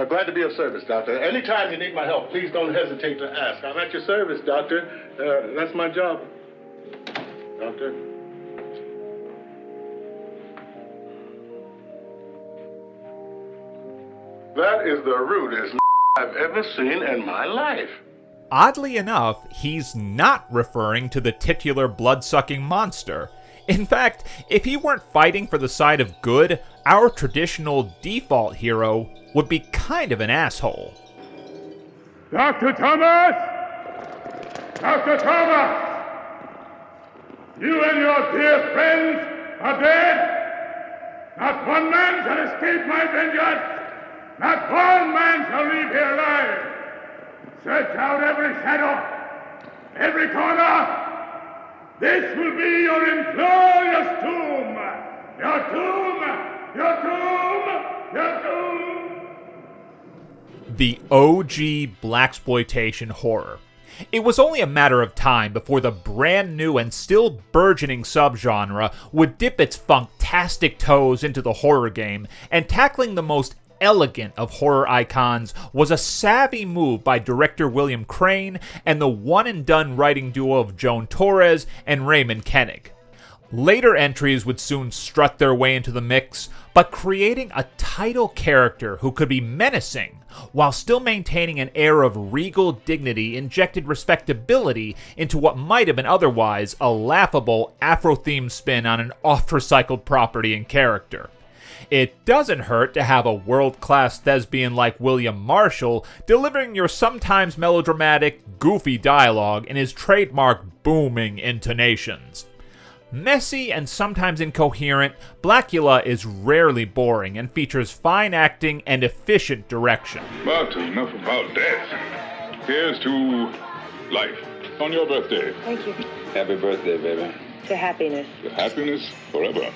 Glad to be of service, Doctor. Anytime you need my help, please don't hesitate to ask. I'm at your service, Doctor. That's my job. Doctor. That is the rudest I've ever seen in my life. Oddly enough, he's not referring to the titular blood-sucking monster. In fact, if he weren't fighting for the side of good, our traditional default hero would be kind of an asshole. Dr. Thomas! Dr. Thomas! You and your dear friends are dead! Not one man shall escape my vengeance! Not one man shall leave here alive! Search out every shadow, every corner! This will be your inglorious tomb! Your tomb! Your tomb! Your tomb! The OG Blaxploitation Horror. It was only a matter of time before the brand new and still burgeoning subgenre would dip its funktastic toes into the horror game, and tackling the most elegant of horror icons was a savvy move by director William Crane and the one-and-done writing duo of Joan Torres and Raymond Koenig. Later entries would soon strut their way into the mix, but creating a title character who could be menacing while still maintaining an air of regal dignity injected respectability into what might have been otherwise a laughable Afro-themed spin on an oft-recycled property and character. It doesn't hurt to have a world-class thespian like William Marshall delivering your sometimes melodramatic, goofy dialogue in his trademark booming intonations. Messy and sometimes incoherent, Blacula is rarely boring and features fine acting and efficient direction. But enough about death. Here's to life. On your birthday. Thank you. Happy birthday, baby. To happiness. To happiness forever.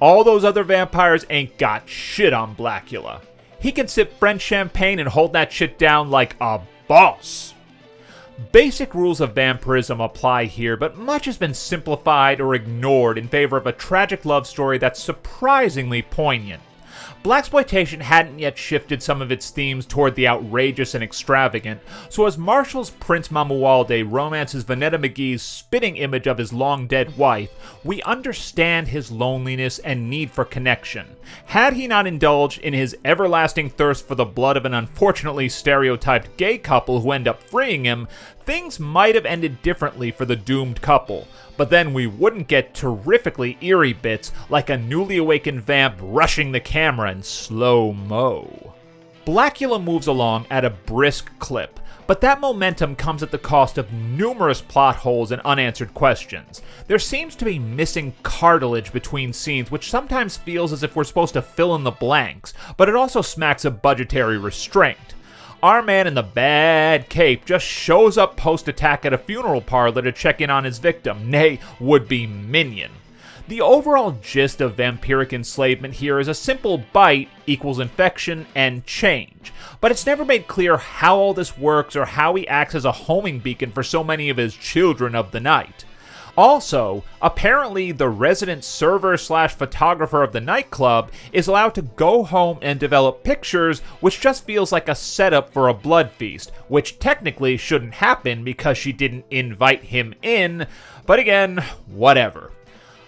All those other vampires ain't got shit on Blacula. He can sip French champagne and hold that shit down like a boss. Basic rules of vampirism apply here, but much has been simplified or ignored in favor of a tragic love story that's surprisingly poignant. Blaxploitation hadn't yet shifted some of its themes toward the outrageous and extravagant, so as Marshall's Prince Mamuwalde romances Vanetta McGee's spitting image of his long-dead wife, we understand his loneliness and need for connection. Had he not indulged in his everlasting thirst for the blood of an unfortunately stereotyped gay couple who end up freeing him, things might have ended differently for the doomed couple. But then we wouldn't get terrifically eerie bits like a newly awakened vamp rushing the camera in slow-mo. Blacula moves along at a brisk clip, but that momentum comes at the cost of numerous plot holes and unanswered questions. There seems to be missing cartilage between scenes, which sometimes feels as if we're supposed to fill in the blanks, but it also smacks of budgetary restraint. Our man in the bad cape just shows up post-attack at a funeral parlor to check in on his victim, nay, would-be minion. The overall gist of vampiric enslavement here is a simple bite equals infection and change, but it's never made clear how all this works or how he acts as a homing beacon for so many of his children of the night. Also, apparently the resident server/photographer of the nightclub is allowed to go home and develop pictures, which just feels like a setup for a blood feast, which technically shouldn't happen because she didn't invite him in, but again, whatever.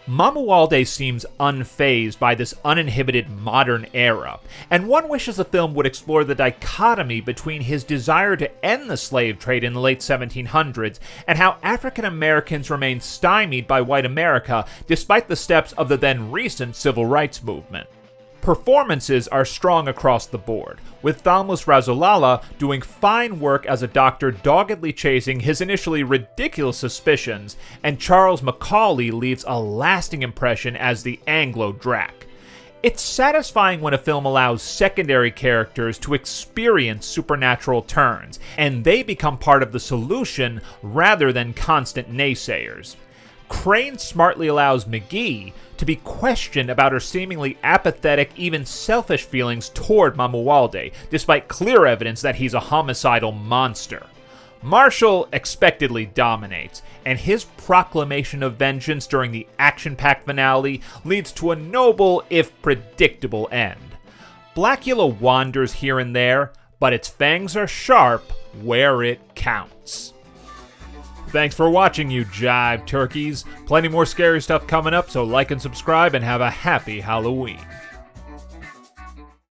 Mamuwalde seems unfazed by this uninhibited modern era, and one wishes the film would explore the dichotomy between his desire to end the slave trade in the late 1700s and how African Americans remained stymied by white America despite the steps of the then recent civil rights movement. Performances are strong across the board, with Thalmus Razulala doing fine work as a doctor doggedly chasing his initially ridiculous suspicions, and Charles Macaulay leaves a lasting impression as the Anglo-Drac. It's satisfying when a film allows secondary characters to experience supernatural turns, and they become part of the solution rather than constant naysayers. Crane smartly allows McGee to be questioned about her seemingly apathetic, even selfish feelings toward Mamuwalde, despite clear evidence that he's a homicidal monster. Marshall expectedly dominates, and his proclamation of vengeance during the action-packed finale leads to a noble, if predictable, end. Blacula wanders here and there, but its fangs are sharp where it counts. Thanks for watching, you jive turkeys. Plenty more scary stuff coming up, so like and subscribe and have a happy Halloween.